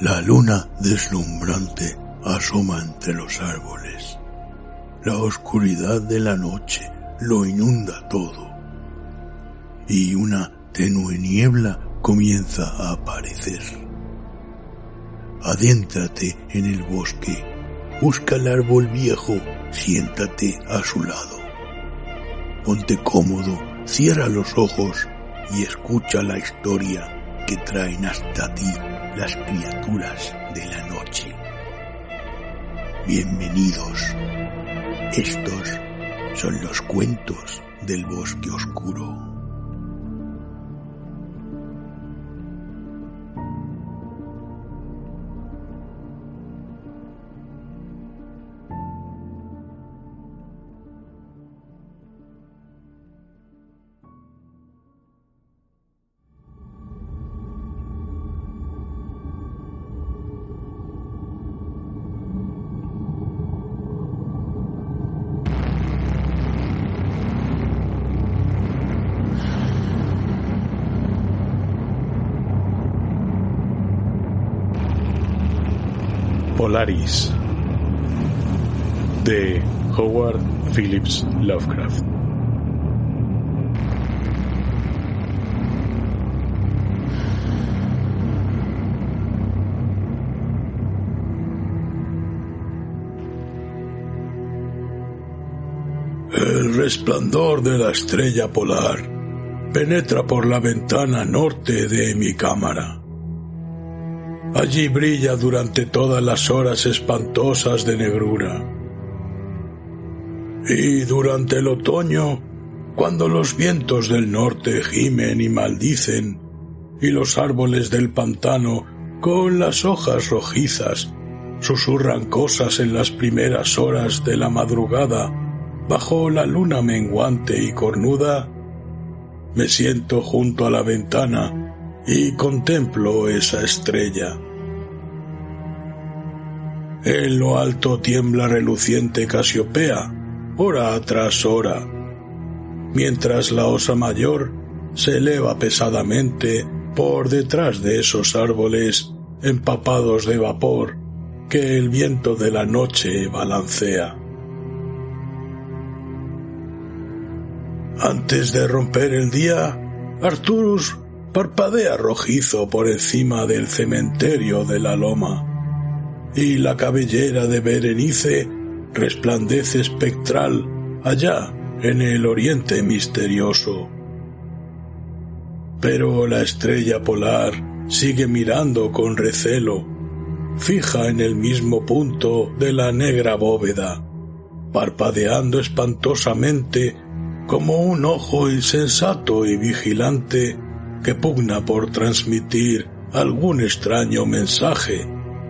La luna deslumbrante asoma entre los árboles. La oscuridad de la noche lo inunda todo. Y una tenue niebla comienza a aparecer. Adéntrate en el bosque. Busca el árbol viejo. Siéntate a su lado. Ponte cómodo, cierra los ojos y escucha la historia que traen hasta ti las criaturas de la noche. Bienvenidos. Estos son los cuentos del bosque oscuro. Polaris, de Howard Phillips Lovecraft. El resplandor de la estrella polar penetra por la ventana norte de mi cámara. Allí brilla durante todas las horas espantosas de negrura. Y durante el otoño, cuando los vientos del norte gimen y maldicen, y los árboles del pantano, con las hojas rojizas, susurran cosas en las primeras horas de la madrugada, bajo la luna menguante y cornuda, me siento junto a la ventana y contemplo esa estrella. En lo alto tiembla reluciente Casiopea, hora tras hora, mientras la osa mayor se eleva pesadamente por detrás de esos árboles empapados de vapor que el viento de la noche balancea. Antes de romper el día, Arturus parpadea rojizo por encima del cementerio de la loma, y la cabellera de Berenice resplandece espectral allá en el oriente misterioso. Pero la estrella polar sigue mirando con recelo, fija en el mismo punto de la negra bóveda, parpadeando espantosamente como un ojo insensato y vigilante que pugna por transmitir algún extraño mensaje,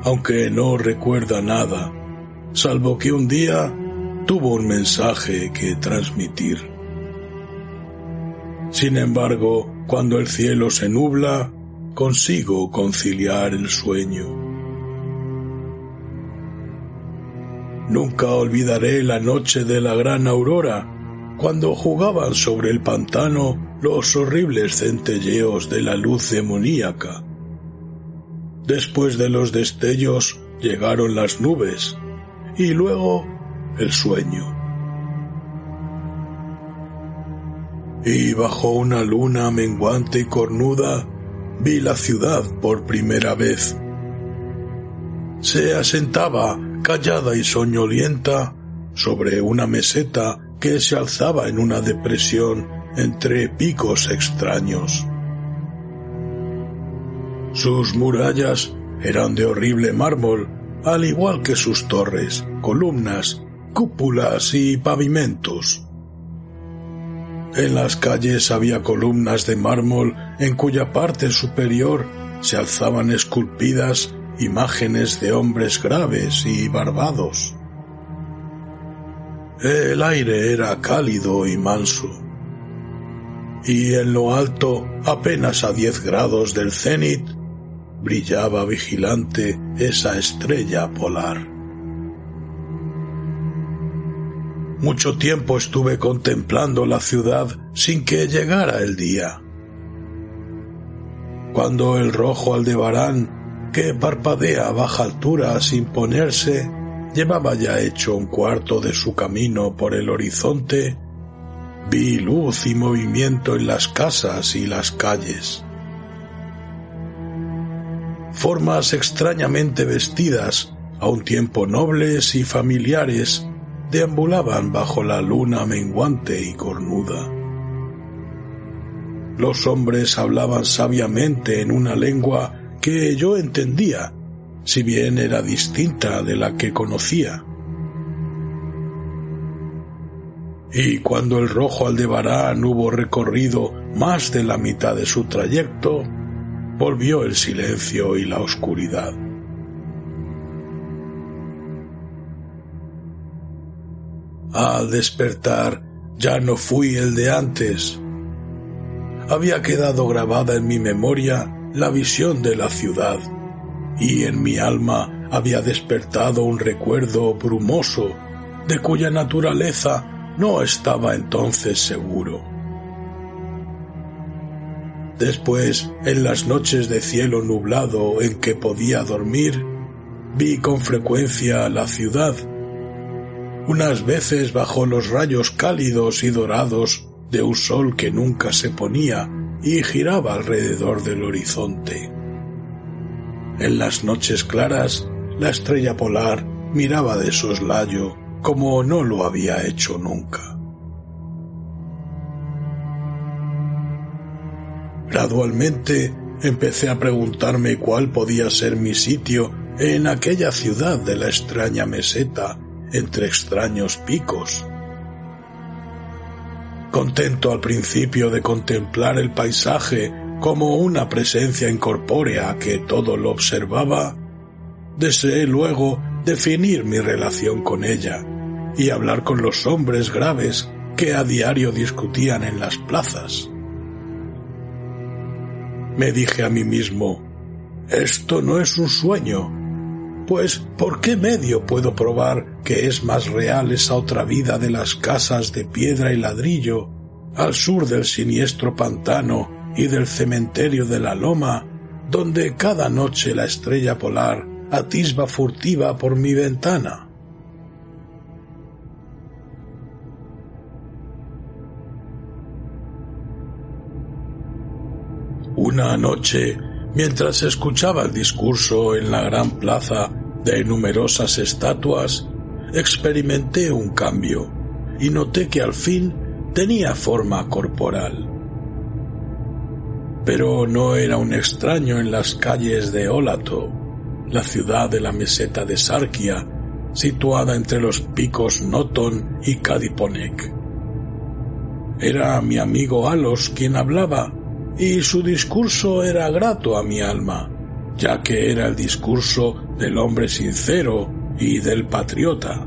aunque no recuerda nada, salvo que un día tuvo un mensaje que transmitir. Sin embargo, cuando el cielo se nubla, consigo conciliar el sueño. Nunca olvidaré la noche de la gran aurora, cuando jugaban sobre el pantano los horribles centelleos de la luz demoníaca. Después de los destellos llegaron las nubes y luego el sueño. Y bajo una luna menguante y cornuda vi la ciudad por primera vez. Se asentaba callada y soñolienta sobre una meseta que se alzaba en una depresión entre picos extraños. Sus murallas eran de horrible mármol, al igual que sus torres, columnas, cúpulas y pavimentos. En las calles había columnas de mármol en cuya parte superior se alzaban esculpidas imágenes de hombres graves y barbados. El aire era cálido y manso, y en lo alto, apenas a 10 grados del cenit, brillaba vigilante esa estrella polar. Mucho tiempo estuve contemplando la ciudad sin que llegara el día. Cuando el rojo Aldebarán que parpadea a baja altura sin ponerse, llevaba ya hecho un cuarto de su camino por el horizonte, vi luz y movimiento en las casas y las calles. Formas extrañamente vestidas, a un tiempo nobles y familiares, deambulaban bajo la luna menguante y cornuda. Los hombres hablaban sabiamente en una lengua que yo entendía, si bien era distinta de la que conocía. Y cuando el rojo Aldebarán hubo recorrido más de la mitad de su trayecto, volvió el silencio y la oscuridad. Al despertar, ya no fui el de antes. Había quedado grabada en mi memoria la visión de la ciudad, y en mi alma había despertado un recuerdo brumoso, de cuya naturaleza no estaba entonces seguro. Después, en las noches de cielo nublado en que podía dormir, vi con frecuencia la ciudad, unas veces bajo los rayos cálidos y dorados de un sol que nunca se ponía y giraba alrededor del horizonte. En las noches claras, la estrella polar miraba de soslayo como no lo había hecho nunca. Gradualmente empecé a preguntarme cuál podía ser mi sitio en aquella ciudad de la extraña meseta entre extraños picos. Contento al principio de contemplar el paisaje como una presencia incorpórea que todo lo observaba, deseé luego definir mi relación con ella y hablar con los hombres graves que a diario discutían en las plazas. Me dije a mí mismo, esto no es un sueño, pues ¿por qué medio puedo probar que es más real esa otra vida de las casas de piedra y ladrillo, al sur del siniestro pantano y del cementerio de la loma, donde cada noche la estrella polar atisba furtiva por mi ventana? Una noche, mientras escuchaba el discurso en la gran plaza de numerosas estatuas, experimenté un cambio y noté que al fin tenía forma corporal. Pero no era un extraño en las calles de Ólato, la ciudad de la meseta de Sarkia, situada entre los picos Noton y Kadiponek. Era mi amigo Alos quien hablaba, y su discurso era grato a mi alma, ya que era el discurso del hombre sincero y del patriota.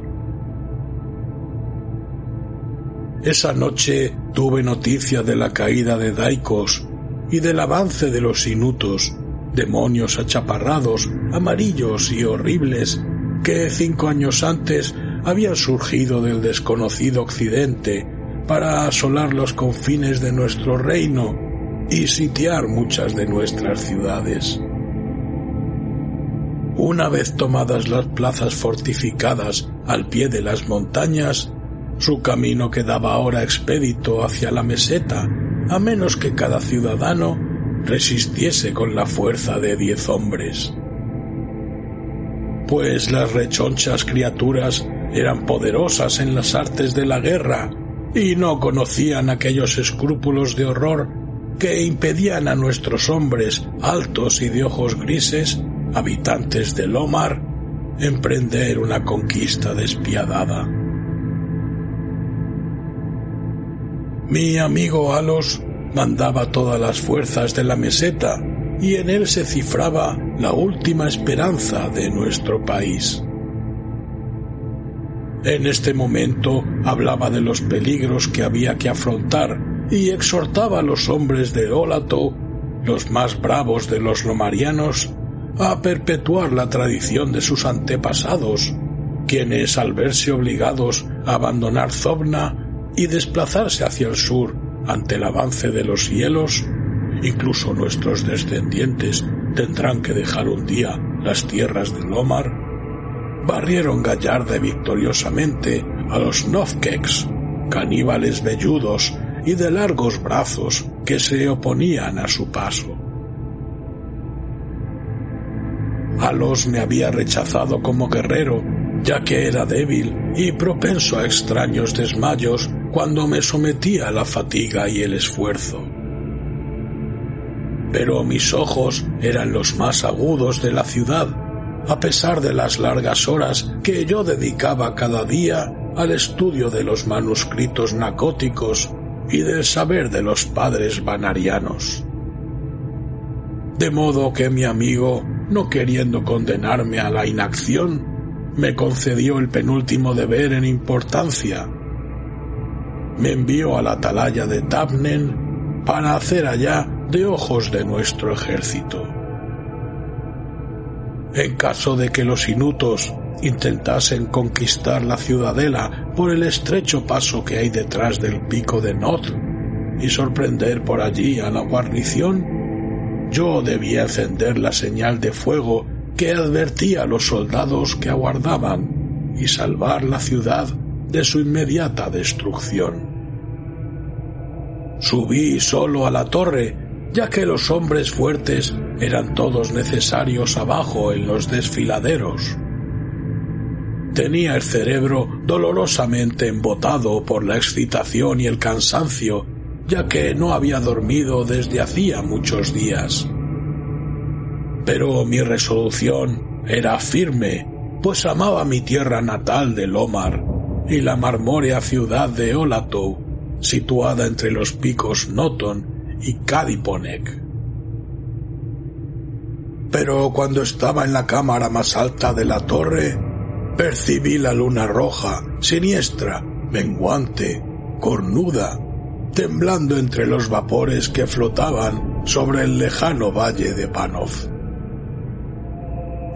Esa noche tuve noticia de la caída de Daikos y del avance de los Inutos, demonios achaparrados, amarillos y horribles, que 5 años antes habían surgido del desconocido occidente para asolar los confines de nuestro reino y sitiar muchas de nuestras ciudades. Una vez tomadas las plazas fortificadas al pie de las montañas, su camino quedaba ahora expedito hacia la meseta, a menos que cada ciudadano resistiese con la fuerza de 10 hombres. Pues las rechonchas criaturas eran poderosas en las artes de la guerra y no conocían aquellos escrúpulos de horror que impedían a nuestros hombres altos y de ojos grises, habitantes del Omar, emprender una conquista despiadada. Mi amigo Alos mandaba todas las fuerzas de la meseta y en él se cifraba la última esperanza de nuestro país. En este momento hablaba de los peligros que había que afrontar y exhortaba a los hombres de Ólato, los más bravos de los lomarianos, a perpetuar la tradición de sus antepasados, quienes, al verse obligados a abandonar Zobna y desplazarse hacia el sur ante el avance de los hielos, incluso nuestros descendientes tendrán que dejar un día las tierras de Lomar, barrieron gallarda y victoriosamente a los Novkeks, caníbales velludos y de largos brazos que se oponían a su paso. Alos me había rechazado como guerrero, ya que era débil y propenso a extraños desmayos cuando me sometía a la fatiga y el esfuerzo. Pero mis ojos eran los más agudos de la ciudad, a pesar de las largas horas que yo dedicaba cada día al estudio de los manuscritos nacóticos y del saber de los padres vanarianos. De modo que mi amigo, no queriendo condenarme a la inacción, me concedió el penúltimo deber en importancia. Me envió a la atalaya de Tabnen para hacer allá de ojos de nuestro ejército. En caso de que los inutos intentasen conquistar la ciudadela por el estrecho paso que hay detrás del pico de Not y sorprender por allí a la guarnición, yo debía encender la señal de fuego que advertía a los soldados que aguardaban y salvar la ciudad de su inmediata destrucción. Subí solo a la torre, ya que los hombres fuertes eran todos necesarios abajo en los desfiladeros. Tenía el cerebro dolorosamente embotado por la excitación y el cansancio, ya que no había dormido desde hacía muchos días. Pero mi resolución era firme, pues amaba mi tierra natal de Lomar y la marmórea ciudad de Olatou, situada entre los picos Noton y Kadiponek. Pero cuando estaba en la cámara más alta de la torre, percibí la luna roja, siniestra, menguante, cornuda, temblando entre los vapores que flotaban sobre el lejano valle de Panov.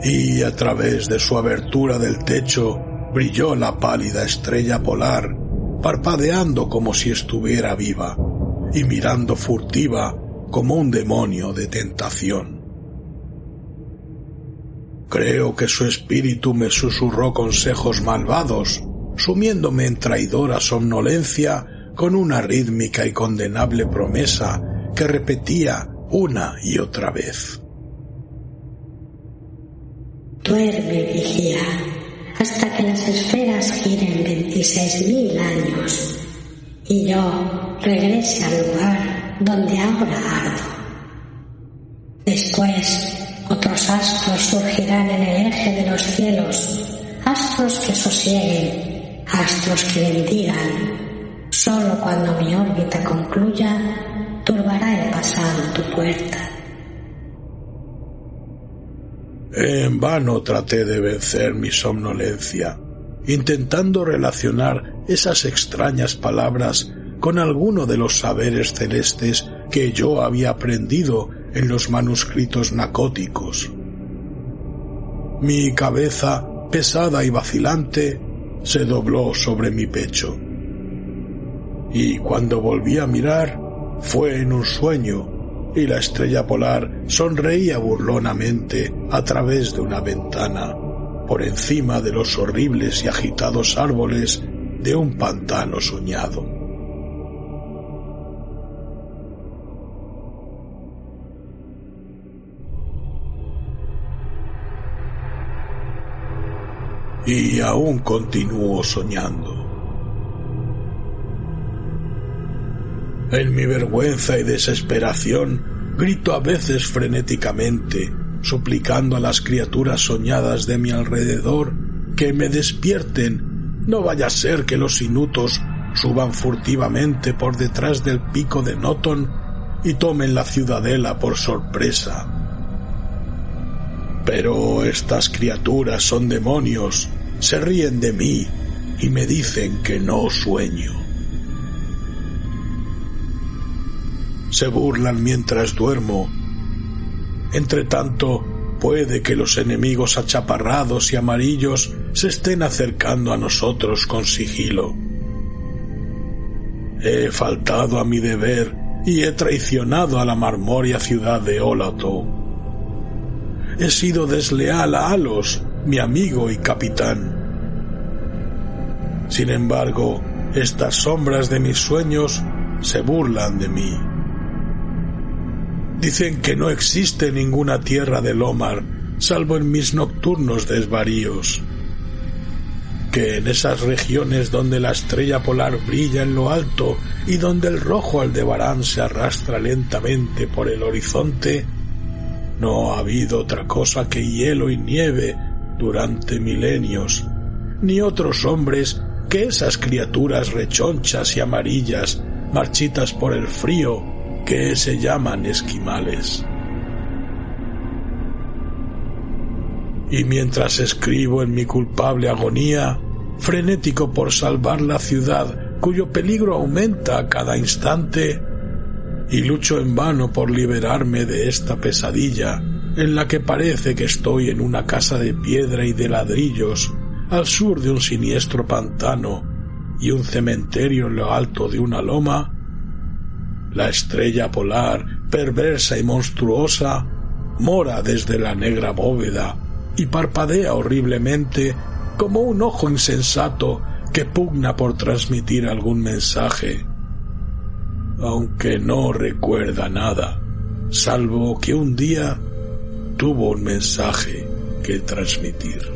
Y a través de su abertura del techo brilló la pálida estrella polar, parpadeando como si estuviera viva y mirando furtiva como un demonio de tentación. Creo que su espíritu me susurró consejos malvados, sumiéndome en traidora somnolencia con una rítmica y condenable promesa que repetía una y otra vez. Duerme, vigía, hasta que las esferas giren 26.000 años y yo regrese al lugar donde ahora ardo. Después, otros astros surgirán en el eje de los cielos, astros que sosieguen, astros que bendigan. Solo cuando mi órbita concluya, turbará el pasado tu puerta. En vano traté de vencer mi somnolencia, intentando relacionar esas extrañas palabras con alguno de los saberes celestes que yo había aprendido en los manuscritos nacóticos. Mi cabeza, pesada y vacilante, se dobló sobre mi pecho. Y cuando volví a mirar, fue en un sueño, y la estrella polar sonreía burlonamente a través de una ventana, por encima de los horribles y agitados árboles de un pantano soñado. Y aún continúo soñando. En mi vergüenza y desesperación, grito a veces frenéticamente, suplicando a las criaturas soñadas de mi alrededor que me despierten. No vaya a ser que los inutos suban furtivamente por detrás del pico de Noton y tomen la ciudadela por sorpresa. Pero estas criaturas son demonios, se ríen de mí y me dicen que no sueño. Se burlan mientras duermo. Entretanto, puede que los enemigos achaparrados y amarillos se estén acercando a nosotros con sigilo. He faltado a mi deber y he traicionado a la marmórea ciudad de Olatou. he sido desleal a Alos, mi amigo y capitán. Sin embargo, estas sombras de mis sueños se burlan de mí. Dicen que no existe ninguna tierra de Lomar, salvo en mis nocturnos desvaríos. Que en esas regiones donde la estrella polar brilla en lo alto y donde el rojo Aldebarán se arrastra lentamente por el horizonte, no ha habido otra cosa que hielo y nieve durante milenios, ni otros hombres que esas criaturas rechonchas y amarillas, marchitas por el frío, que se llaman esquimales. Y mientras escribo en mi culpable agonía, frenético por salvar la ciudad, cuyo peligro aumenta a cada instante, y lucho en vano por liberarme de esta pesadilla, en la que parece que estoy en una casa de piedra y de ladrillos, al sur de un siniestro pantano y un cementerio en lo alto de una loma, la estrella polar, perversa y monstruosa, mora desde la negra bóveda y parpadea horriblemente como un ojo insensato que pugna por transmitir algún mensaje, aunque no recuerda nada, salvo que un día tuvo un mensaje que transmitir.